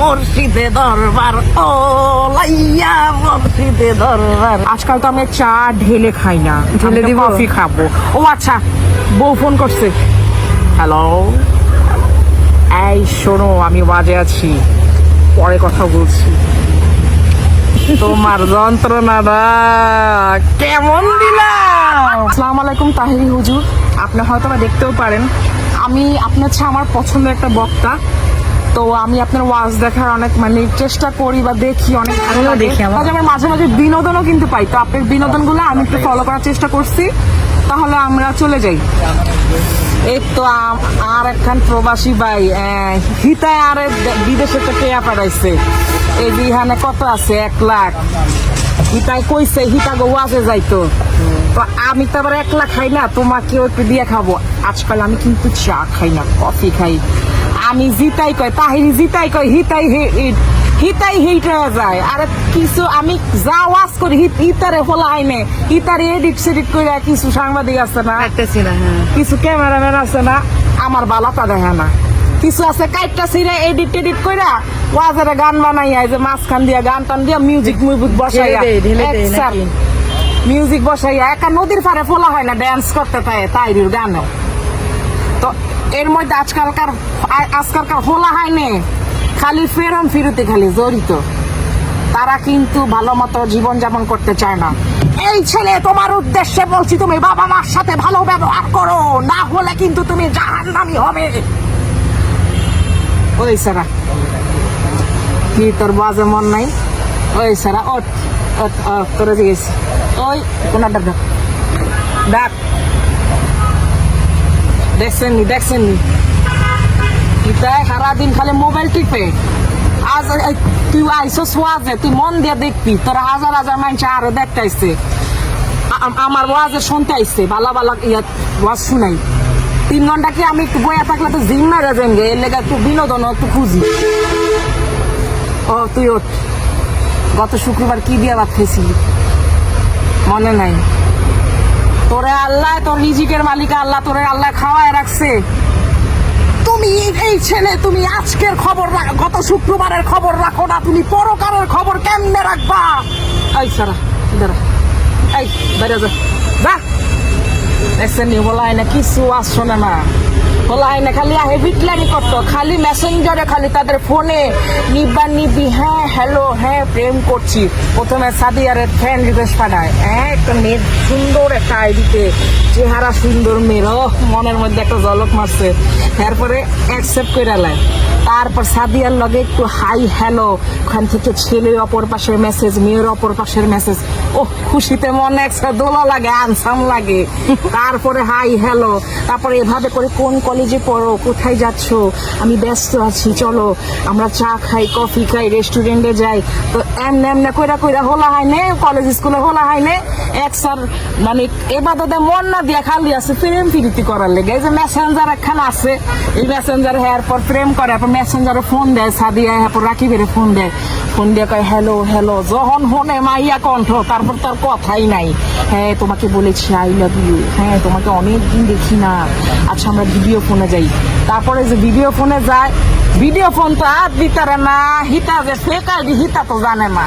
মুর্শিদে দরবার, ও লাইয়া মুর্শিদে দরবার। আজকাল তো আমি চা ঢেলে খাই না, ঢেলে দিব কফি খাবো। ও আচ্ছা, বউ ফোন করছে। হ্যালো, এই শোনো, আমি বাজে আছি, পরে কথা বলছি। তোমার যন্ত্রণাটা কেমন দিলাম। আসসালামু আলাইকুম তাহিরি হুজুর, আপনি হয়তো বা দেখতেও পারেন আমি আপনার হচ্ছে আমার পছন্দের একটা বক্তা। তো আমি আপনার ওয়াজ দেখার অনেক চেষ্টা করি বা দেখি, অনেক ভালো লাগে। আমার মাঝে মাঝে বিনোদনও কিন্তু পাই। তো আপনার বিনোদনগুলো আমি একটু ফলো করার চেষ্টা করছি। তাহলে আমরা চলে যাই। এই তো আর একখান প্রবাসী ভাই হিতায় আর বিদেশে তো টেয়া পাঠাইছে। এই বিহানে কত আছে, 1 লাখ। হিতায় কইছে হিতা গো ওয়াজে যাইতো। তো আমি তো আবার 1 লাখ খাই না, তোমাকেও একটু দিয়ে খাবো। আজকাল আমি কিন্তু চা খাই না, কফি খাই। আমি জিতাই কয়, তাহিরি জিতাই কয়, হিতাই হিটা যায়। আর কিছু আমি যা ওয়াজ করি হিতারে ফলা হয়নি, হিতারে এডিট সেডিট করে কিছু সাংবাদিক আছে না, কিছু ক্যামেরাম্যান আছে না, আমার বালাটা দেখে না। কিছু আছে কাইটটা ছিঁড়ে এডিট টেডিট কইরা ওয়াজের গান বানাইয়া, যে মাঝখান দিয়া গান টান দিয়া মিউজিক বসাইয়া, মিউজিক বসাইয়া একা নদীর পারে ফোলা হয় না, ড্যান্স করতে থাকে তাইরির গানে। তো এর মধ্যে আজকালকার ফোলা হয়নি, খালি ফেরম ফিরুতে খালি জড়িত। তারা কিন্তু ভালো মতো জীবন যাপন করতে চায় না। এই ছেলে, তোমার উদ্দেশ্যে বলছি, তুমি বাবা মার সাথে ভালো ব্যবহার করো, না হলে কিন্তু তুমি জাহান্নামী হবে। ওই সারা কি তোর বাজে মন নাই? ওই সারা ওঠ তোরে গেছি। ওই কোনা ডাক ডাক, দেখছেননি সারাদিন খালি মোবাইল টিপে। আজ তুই আইসস ওয়াজে, তুই মন দিয়ে দেখবি, তোর হাজার হাজার মানুষ আরো দেখতে আসছে, আমার ওয়াজে শুনতে আসছে, ভালো ওয়াজ শুনাই। 3 ঘন্টা কি আমি একটু বয়া থাকলে তো জিম মারা যান গে, এর লেগে একটু বিনোদন একটু খুঁজি। ও তুই ওঠ, গত শুক্রবার কি দিয়ে ভাত খাইছিলি মনে নাই? তোরে আল্লাহ, তোর রিজিকের মালিক আল্লাহ, তোরে আল্লাহ খাওয়ায় রাখছে। তুমি এই ছেলে, তুমি আজকের খবর গত শুক্রবারের খবর রাখো না, তুমি পরকারের খবর কেমনে রাখবা? এই সারা দাঁড়া, এই বেড়ে যা দেখছেন নি, বলা হয় না কিছু আসছে না, বলা হয় না খালি আহে বিটলানি করতো, খালি মেসেঞ্জারে, খালি তাদের ফোনে নিবি, হ্যাঁ হ্যালো, হ্যাঁ প্রেম করছি। প্রথমে সাদিয়ারের ফ্রেন্ড রিকোয়েস্ট পাঠায়, একটা মেয়ে সুন্দর, একটা আইডিতে চেহারা সুন্দর মেয়ের, মনের মধ্যে একটা ঝলক মারছে, তারপরে অ্যাকসেপ্ট করে লাই। তারপর সাদিয়ার লগে একটু হাই হ্যালো, ওখান থেকে ছেলের অপর পাশের মেসেজ, মেয়ের অপর পাশের মেসেজ। ও খুশিতে মনে একটা দোলা লাগে, আনসাম লাগে। তারপরে হাই হ্যালো, তারপরে এভাবে করে কোন কলেজে পড়ো, কোথায় যাচ্ছ, আমি ব্যস্ত আছি, চলো আমরা চা খাই, কফি খাই, রেস্টুরেন্টে যাই। তো এমনে কইরা হলা হয় না, কলেজ স্কুলে হলা হয় না। একসার এবাদতে মন না দিয়া খালি আছে প্রেম প্রীতি করার লেগে। এই যে মেসেঞ্জার একখান আছে, এই মেসেঞ্জার হ্যাঁ পর প্রেম করে, মেসেঞ্জারে ফোন দেয় সাদিয়া, এরপর রাকিবের ফোন দিয়ে কয় হ্যালো হ্যালো। যখন হনে মাইয়া কণ্ঠ, তারপর তার কথাই নাই। হ্যাঁ তোমাকে বলেছি আই লাভ ইউ, হ্যাঁ তোমাকে অনেকদিন দেখি না, আচ্ছা আমরা ভিডিও ফোনে যাই। তারপরে যে ভিডিও ফোনে যায়, ভিডিও ফোন তো আর দিতারে না, হিতা যে ফেক আইডি হিতা তো জানে না,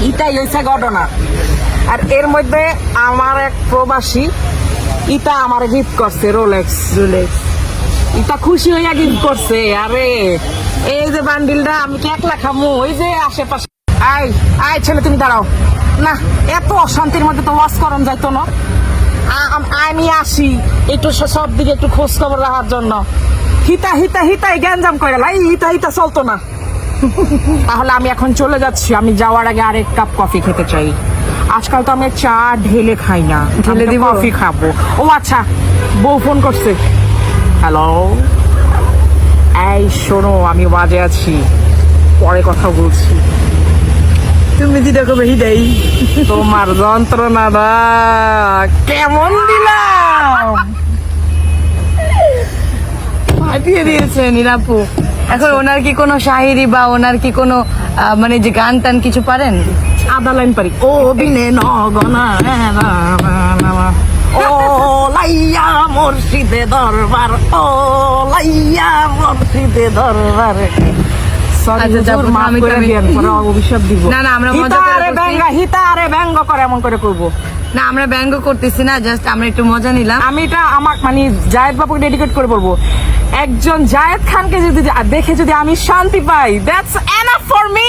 ইটাই হয়েছে ঘটনা। আর এর মধ্যে আমার এক প্রবাসী ইটা আমার গিফট করছে রোলেক্স, ইটা খুশি হইয়া গিফট করছে। আরে এই যে বান্ডিলটা আমি কি 1 লাখ খামু? ওই যে আশেপাশে আয় ছেলে তুমি দাঁড়াও না, এত অশান্তির মধ্যে তো ওয়াশ করন যাইতো না। আমি আসি একটু সব দিকে একটু খোঁজ খবর রাখার জন্য। হিতাই গ্যাঞ্জাম করে লাই, হিতা চলতো না। তাহলে আমি এখন চলে যাচ্ছি, আমি যাওয়ার আগে আরেক কাপ কফি খেতে চাই। আজকাল তো আমি চা ঢেলে খাই না, ঢেলে দিব কফি খাবো। ও আচ্ছা, বউ ফোন করছে। হ্যালো, এই শোনো, আমি বাজে আছি, পরে কথা বলছি। তুমি যেটা করবে হিদাই, তোমার যন্ত্রণাটা কেমন দিলাম। ফাটিয়ে দিয়েছে নিরাপু। এখন ওনার কি কোনো শাহিরি বা ওনার কি কোনো যে গান টান কিছু পারেন? আধা লাইন পারি। ও বিনে নগনা, ও লাইয়া মুর্শিদে দরবার, ও লাইয়া মুর্শিদে দরবার, সরি আচ্ছা, যাবো, হুজুর, মাফ আমি- করে আমি- দিয়েন, পরে অভিশাপ দিব। না, না, আমরা মজা হিতা করে আরে করছি। ব্যঙ্গ, হিতা আরে ব্যঙ্গ করে এমন করে করবো। না আমরা ব্যঙ্গ করতেছি না, জাস্ট আমরা একটু মজা নিলাম। আমি এটা আমার মানে জায়েদ বাবুকে ডেডিকেট করে বলবো, একজন জায়েদ খানকে যদি দেখে যদি আমি শান্তি পাই, দ্যাটস এনাফ ফর মি।